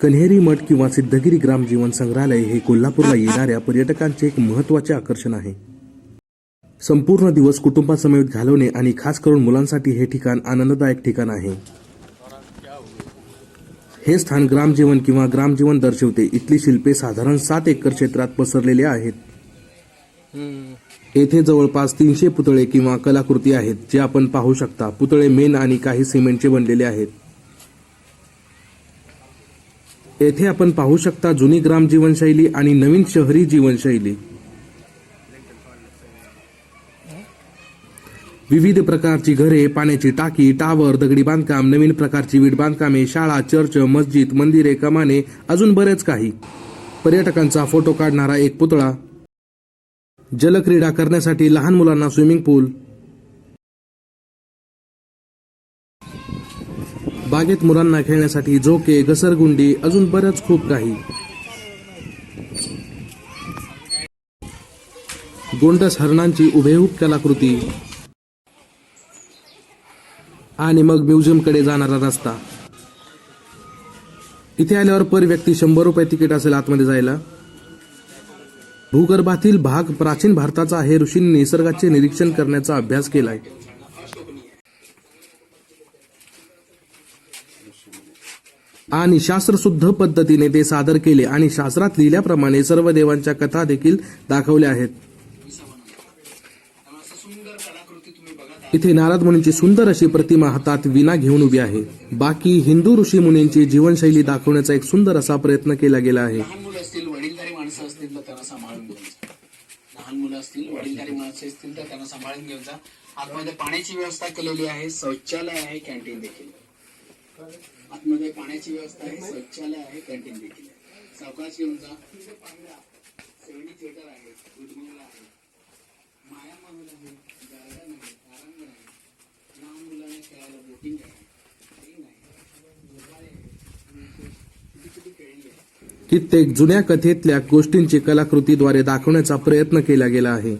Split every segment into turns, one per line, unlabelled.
कन्हेरी मठ किंवा सिद्धगिरी ग्रामजीवन संग्रहालय हे कोल्हापूरला येणाऱ्या पर्यटकांचे एक महत्त्वाचे आकर्षण आहे. संपूर्ण दिवस कुटुंबासमवेत घालवणे आणि खास करून मुलांसाठी हे ठिकाण आनंददायक ठिकाण आहे. हे स्थान ग्रामजीवन किंवा ग्रामजीवन दर्शवते. इथली शिल्पे साधारण 7 एकर क्षेत्रात पसरलेले आहेत. येथे जवळपास 300 पुतळे किंवा कलाकृती आहेत जे आपण पाहू शकता. पुतळे मेण आणि काही सिमेंटचे बनलेले आहेत. येथे आपण पाहू शकता जुनी ग्राम जीवनशैली आणि नवीन शहरी जीवनशैली. विविध प्रकारची घरे, पाण्याची टाकी, टावर, दगडी बांधकाम, नवीन प्रकारची वीट बांधकामे, शाळा, चर्च, मस्जिद, मंदिरे, कमाने, अजून बरेच काही. पर्यटकांचा फोटो काढणारा एक पुतळा, जलक्रीडा करण्यासाठी लहान मुलांना स्विमिंग पूल, बागेत मुलांना खेळण्यासाठी झोके, घसरगुंडी, अजून बरंच खूप काही. गोंडस हरणांची हुबेहूब कलाकृती आणि मग म्युझियमकडे जाणारा रस्ता. इथे आल्यावर पर व्यक्ती 100 रुपये तिकीट असेल आतमध्ये जायला. भूगर्भातील भाग प्राचीन भारताचा आहे. ऋषींनी निसर्गाचे निरीक्षण करण्याचा अभ्यास केलाय. आणि शास्त्रशुद्ध पद्धतीने ते सादर केले आणि शास्त्रात लिहिल्याप्रमाणे सर्व देवांच्या कथा देखील दाखवल्या आहेत. इथे नारद मुनींची सुंदर अशी प्रतिमा हातात विणा घेऊन उभी आहे. बाकी हिंदू ऋषी मुनींची जीवनशैली दाखवण्याचा एक सुंदर असा प्रयत्न केला गेला आहे.
लहान मुलं असतील, वडीलधारी माणसं असतील तर त्यांना सांभाळून घ्यायचं. लहान मुलं असतील, वडीलधारी माणसं असतील तर त्यांना सांभाळून घ्यायचा. आतमध्ये पाण्याची व्यवस्था केलेली आहे, शौचालय आहे, कॅन्टीन देखील. आतमध्ये पाण्याची व्यवस्था आहे, शौचालय आहे, कॅन्टीन देखील. सावकाश घेऊन जा. 70 थिएटर आहे, उद्मंगला आहे, माया महल आहे, गार्डन आहे, तारांगण आहे, लहान मुलांना खेळायला बोटिंग आहे, ट्रेन आहे, झोपाळे आहे, छोटी खेळणी आहे.
कित्येक जुन्या कथेतल्या गोष्टींची कलाकृतीद्वारे दाखवण्याचा प्रयत्न केला गेला आहे.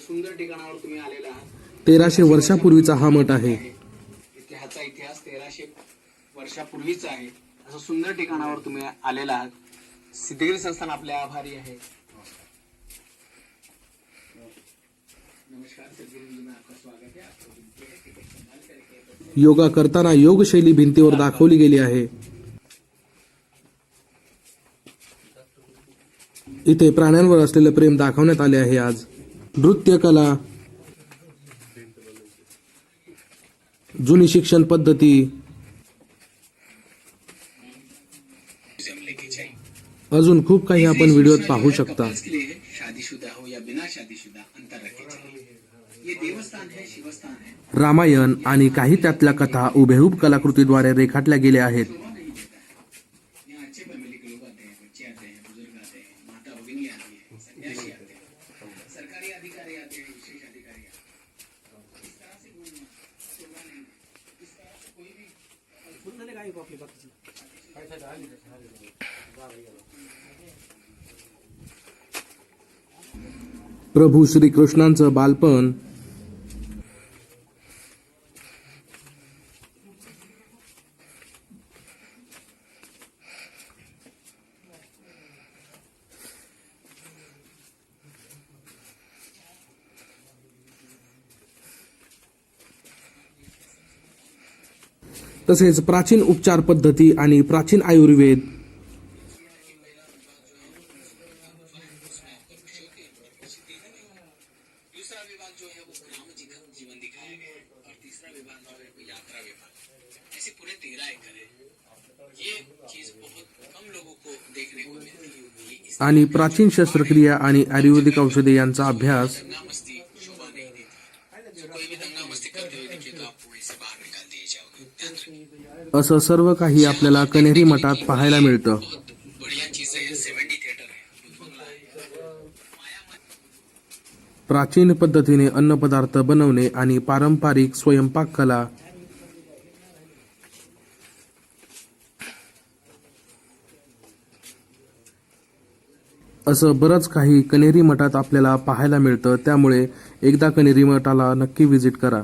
सुंदर ठिकाणावर तुम्ही आलेला आहात.
1300 वर्षापूर्वीचा हा मठ आहे.
ह्याचा इतिहास 1300 वर्षापूर्वीचा आहे. असं सुंदर ठिकाणावर तुम्ही आलेला आहात. सिद्धगिरी संस्थान आपले आभारी आहे. नमस्कार सिद्धगिरी में आपका स्वागत है.
योगा करताना योगशैली भिंतीवर दाखवली गेली आहे. इथे प्राण्यांवर असलेले प्रेम दाखवण्यात आले आहे. आज नृत्य कला, जुनी शिक्षण पद्धती, अजून खूप काही आपण व्हिडिओत पाहू शकता.
शादीशुदा हो या बिना शादीशुदा अंतर रखे चाहिए. ये देवस्थान है, शिवस्थान है.
रामायण आणि काही त्यातल्या कथा हुबेहूब कलाकृतीद्वारे रेखाटल्या गेल्या आहेत.
यहाँ अच्छे फैमिली के लोग आते हैं, बच्चे आते हैं, बुजुर्ग आते हैं, माता भगिनी आती है, सन्यासी आते हैं, सरकारी अधिकारी आते हैं, विशेष अधिकारी आते हैं. इस तरह से घूमना शोभा नहीं है. इस तरह से कोई भी
प्रभू श्रीकृष्णांचं बालपण, तसेच प्राचीन उपचार पद्धती आणि प्राचीन आयुर्वेद,
दूसरा विभाग जो है वो ग्राम जीवन दिखाया गया है और तीसरा विभाग जो है वो यात्रा विभाग. ऐसे पूरे 13 एकड़ है. ये चीज बहुत कम लोगों को देखने को मिलती है.
आणि प्राचीन शस्त्रक्रिया आणि आयुर्वेदिक औषधे यांचा अभ्यास.
दंगा मस्ती शोभा नहीं देती. जो कोई भी दंगा मस्ती करते हुए दिखे तो आप वहीं से बाहर निकाल दिए जाओगे.
असं सर्व काही आपल्याला कन्हेरी मठात पाहायला मिळतं.
बढ़िया चीज है. 70 थिएटर है, उद्मंगला है.
प्राचीन पद्धतीने अन्नपदार्थ बनवणे आणि पारंपरिक स्वयंपाक कला, असं बरंच काही कन्हेरी मठात आपल्याला पाहायला मिळतं. त्यामुळे एकदा कन्हेरी मठाला नक्की व्हिजिट करा.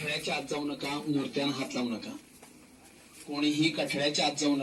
कठड्याच्या आत जाऊ नका, मूर्त्यांना हात लावू नका, कोणीही कठड्याच्या आत जाऊ नका.